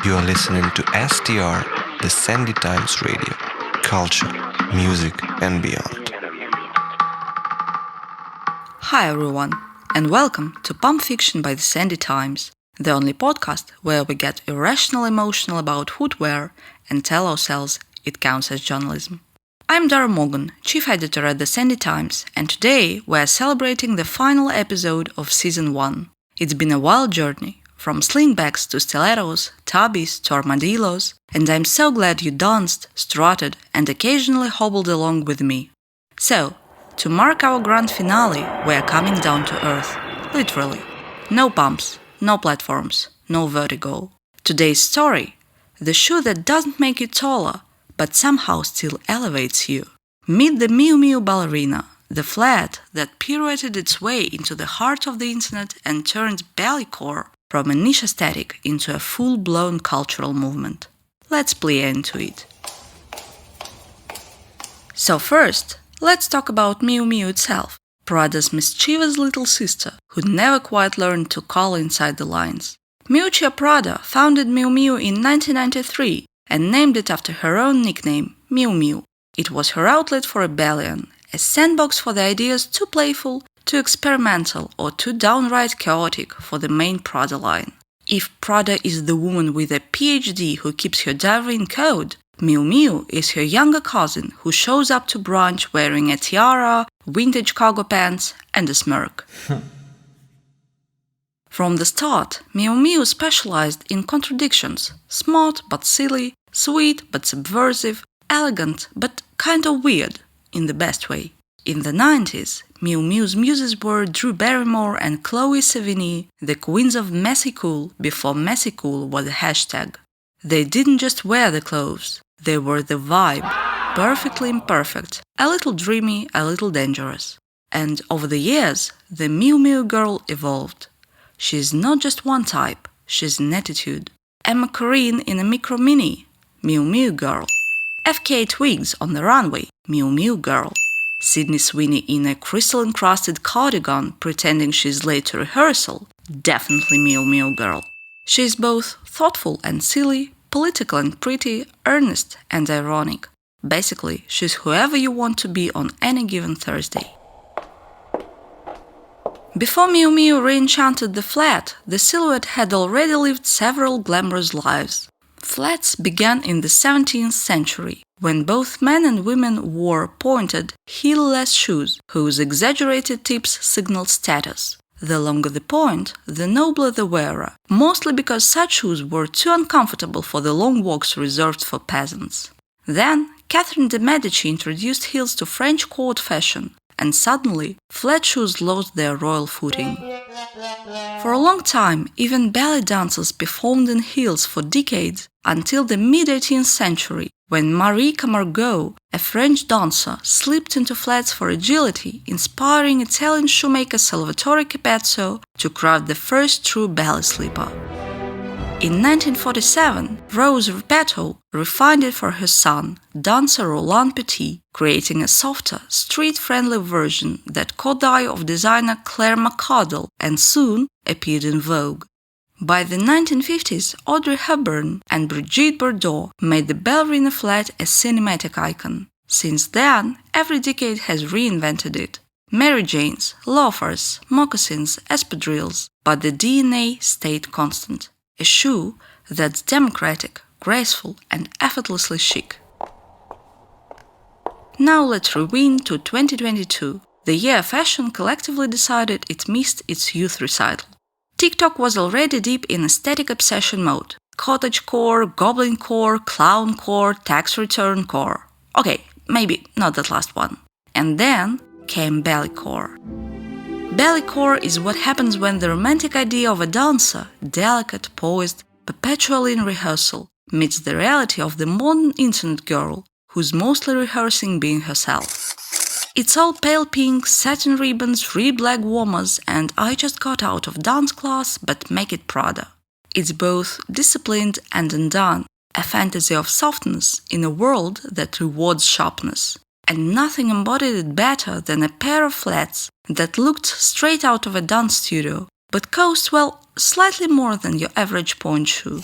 You are listening to STR, the Sandy Times Radio, culture, music, and beyond. Hi everyone, and welcome to Pump Fiction by the Sandy Times, the only podcast where we get irrationally emotional about footwear and tell ourselves it counts as journalism. I'm Dara Morgan, chief editor at the Sandy Times, and today we're celebrating the final episode of Season 1. It's been a wild journey, from slingbacks to stilettos, tubbies to armadillos, and I'm so glad you danced, strutted, and occasionally hobbled along with me. So, to mark our grand finale, we're coming down to earth, literally. No pumps, no platforms, no vertigo. Today's story: the shoe that doesn't make you taller, but somehow still elevates you. Meet the Miu Miu ballerina, the flat that pirouetted its way into the heart of the internet and turned Balletcore from a niche aesthetic into a full-blown cultural movement. Let's play into it. So first, let's talk about Miu Miu itself, Prada's mischievous little sister who never quite learned to call inside the lines. Miuccia Prada founded Miu Miu in 1993 and named it after her own nickname, Miu Miu. It was her outlet for rebellion, a sandbox for the ideas too playful, too experimental, or too downright chaotic for the main Prada line. If Prada is the woman with a PhD who keeps her diary in code, Miu Miu is her younger cousin who shows up to brunch wearing a tiara, vintage cargo pants, and a smirk. From the start, Miu Miu specialized in contradictions: smart but silly, sweet but subversive, elegant but kind of weird, in the best way. In the 90s, Miu Miu's muses were Drew Barrymore and Chloe Sevigny, the queens of messy cool before messy cool was a hashtag. They didn't just wear the clothes, they were the vibe, perfectly imperfect, a little dreamy, a little dangerous. And over the years, the Miu Miu girl evolved. She's not just one type, she's an attitude. Emma Corrin in a micro mini, Miu Miu girl. FK Twigs on the runway, Miu Miu girl. Sydney Sweeney in a crystal-encrusted cardigan pretending she's late to rehearsal, definitely Miu Miu girl. She's both thoughtful and silly, political and pretty, earnest and ironic. Basically, she's whoever you want to be on any given Thursday. Before Miu Miu re-enchanted the flat, the silhouette had already lived several glamorous lives. Flats began in the 17th century, when both men and women wore pointed, heel-less shoes, whose exaggerated tips signaled status. The longer the point, the nobler the wearer, mostly because such shoes were too uncomfortable for the long walks reserved for peasants. Then, Catherine de Medici introduced heels to French court fashion, and suddenly, flat shoes lost their royal footing. For a long time, even ballet dancers performed in heels for decades, until the mid-18th century, when Marie Camargo, a French dancer, slipped into flats for agility, inspiring Italian shoemaker Salvatore Capezzo to craft the first true ballet slipper. In 1947, Rose Repetto refined it for her son, dancer Roland Petit, creating a softer, street-friendly version that caught the eye of designer Claire McCardell and soon appeared in Vogue. By the 1950s, Audrey Hepburn and Brigitte Bardot made the ballerina flat a cinematic icon. Since then, every decade has reinvented it. Mary Janes, loafers, moccasins, espadrilles, but the DNA stayed constant. A shoe that's democratic, graceful, and effortlessly chic. Now let's rewind to 2022, the year fashion collectively decided it missed its youth recital. TikTok was already deep in aesthetic obsession mode. Cottagecore, goblincore, clowncore, tax return core. Okay, maybe not that last one. And then came Balletcore. Balletcore is what happens when the romantic idea of a dancer, delicate, poised, perpetually in rehearsal, meets the reality of the modern internet girl, who's mostly rehearsing being herself. It's all pale pink, satin ribbons, ribbed leg warmers, and I just got out of dance class, but make it Prada. It's both disciplined and undone, a fantasy of softness in a world that rewards sharpness. And nothing embodied it better than a pair of flats that looked straight out of a dance studio, but cost, well, slightly more than your average point shoe.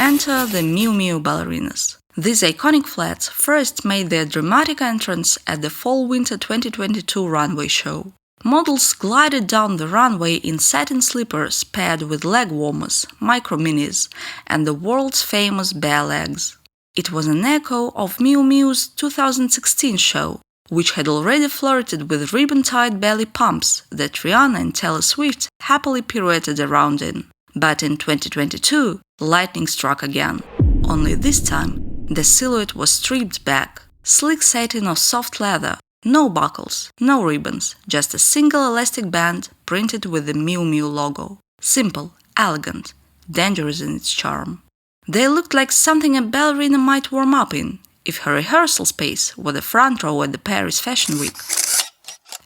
enter the Miu Miu ballerinas. These iconic flats first made their dramatic entrance at the Fall-Winter 2022 runway show. Models glided down the runway in satin slippers paired with leg warmers, micro-minis, and the world's famous bare legs. It was an echo of Miu Miu's 2016 show, which had already flirted with ribbon-tied belly pumps that Rihanna and Taylor Swift happily pirouetted around in. But in 2022, lightning struck again. Only this time, the silhouette was stripped back. Sleek satin or soft leather, no buckles, no ribbons, just a single elastic band printed with the Miu Miu logo. Simple, elegant, dangerous in its charm. They looked like something a ballerina might warm up in, if her rehearsal space were the front row at the Paris Fashion Week.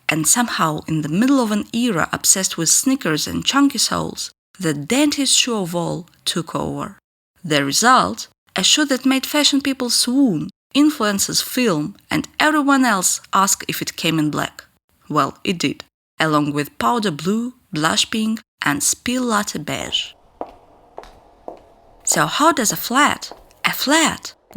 And somehow, in the middle of an era obsessed with sneakers and chunky soles, the daintiest shoe of all took over. The result? A shoe that made fashion people swoon, influencers film, and everyone else ask if it came in black. Well, it did, along with powder blue, blush pink, and spill latte beige. So how does a flat,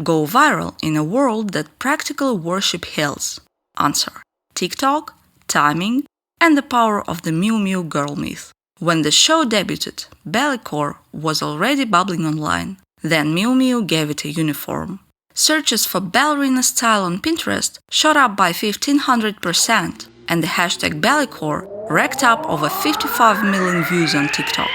go viral in a world that practically worship heels? Answer: TikTok, timing, and the power of the Miu Miu girl myth. When the show debuted, Balletcore was already bubbling online. Then Miu Miu gave it a uniform. Searches for ballerina style on Pinterest shot up by 1500%, and the hashtag Balletcore racked up over 55 million views on TikTok.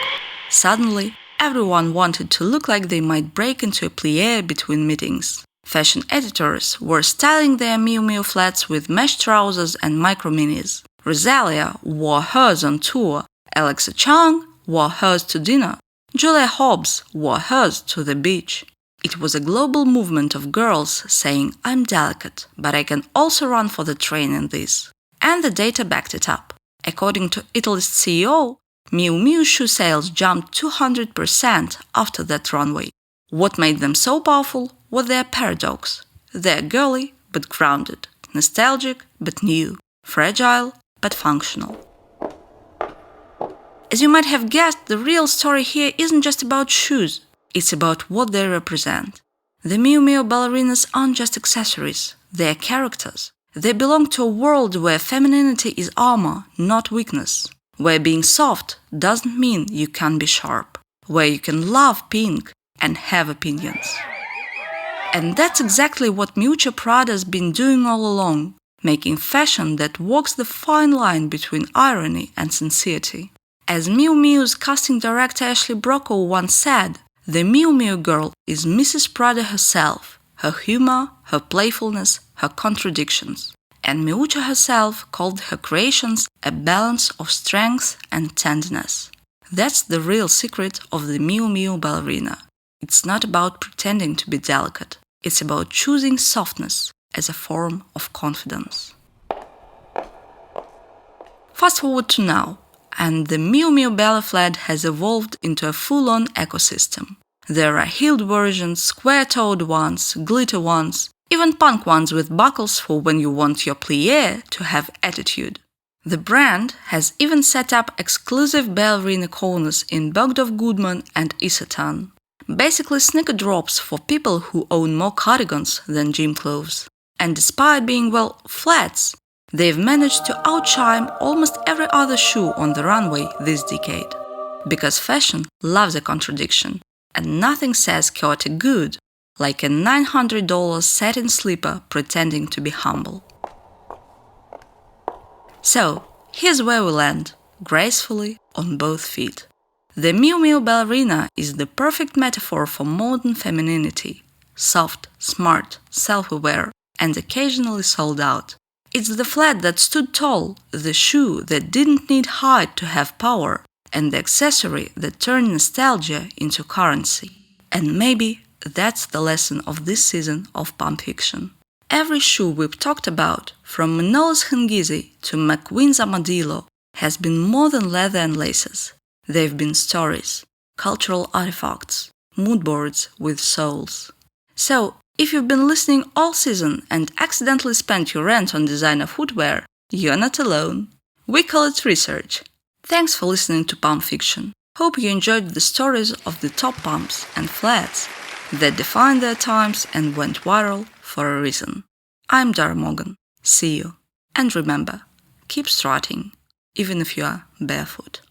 Suddenly, everyone wanted to look like they might break into a plie between meetings. Fashion editors were styling their Miu Miu flats with mesh trousers and micro-minis. Rosalia wore hers on tour, Alexa Chung wore hers to dinner, Julia Hobbs wore hers to the beach. It was a global movement of girls saying, "I'm delicate, but I can also run for the train in this." And the data backed it up. According to Italy's CEO, Miu Miu shoe sales jumped 200% after that runway. What made them so powerful was their paradox. They're girly but grounded, nostalgic but new, fragile but functional. As you might have guessed, the real story here isn't just about shoes, it's about what they represent. The Miu Miu ballerinas aren't just accessories, they're characters. They belong to a world where femininity is armor, not weakness. Where being soft doesn't mean you can't be sharp. Where you can love pink and have opinions. And that's exactly what Miuccia Prada's been doing all along, making fashion that walks the fine line between irony and sincerity. As Miu Miu's casting director Ashley Brocco once said, the Miu Miu girl is Mrs. Prada herself, her humor, her playfulness, her contradictions. And Miuccia herself called her creations a balance of strength and tenderness. That's the real secret of the Miu Miu ballerina. It's not about pretending to be delicate. It's about choosing softness as a form of confidence. Fast forward to now, and the Miu Miu ballet flat has evolved into a full-on ecosystem. There are heeled versions, square-toed ones, glitter ones, even punk ones with buckles for when you want your plié to have attitude. The brand has even set up exclusive ballerina corners in Bergdorf Goodman and Isetan. Basically sneaker drops for people who own more cardigans than gym clothes. And despite being, well, flats, they've managed to outshine almost every other shoe on the runway this decade. Because fashion loves a contradiction, and nothing says chaotic good like a $900 satin slipper pretending to be humble. So, here's where we land, gracefully on both feet. The Miu Miu ballerina is the perfect metaphor for modern femininity. Soft, smart, self-aware, and occasionally sold out. It's the flat that stood tall, the shoe that didn't need height to have power, and the accessory that turned nostalgia into currency. And maybe that's the lesson of this season of Pump Fiction. Every shoe we've talked about, from Manola's Hengisi to McQueen's Armadillo, has been more than leather and laces. They've been stories, cultural artifacts, mood boards with souls. So, if you've been listening all season and accidentally spent your rent on designer footwear, you're not alone. We call it research. Thanks for listening to Pump Fiction. Hope you enjoyed the stories of the top pumps and flats that defined their times and went viral for a reason. I'm Dara Morgan. See you. And remember, keep strutting, even if you are barefoot.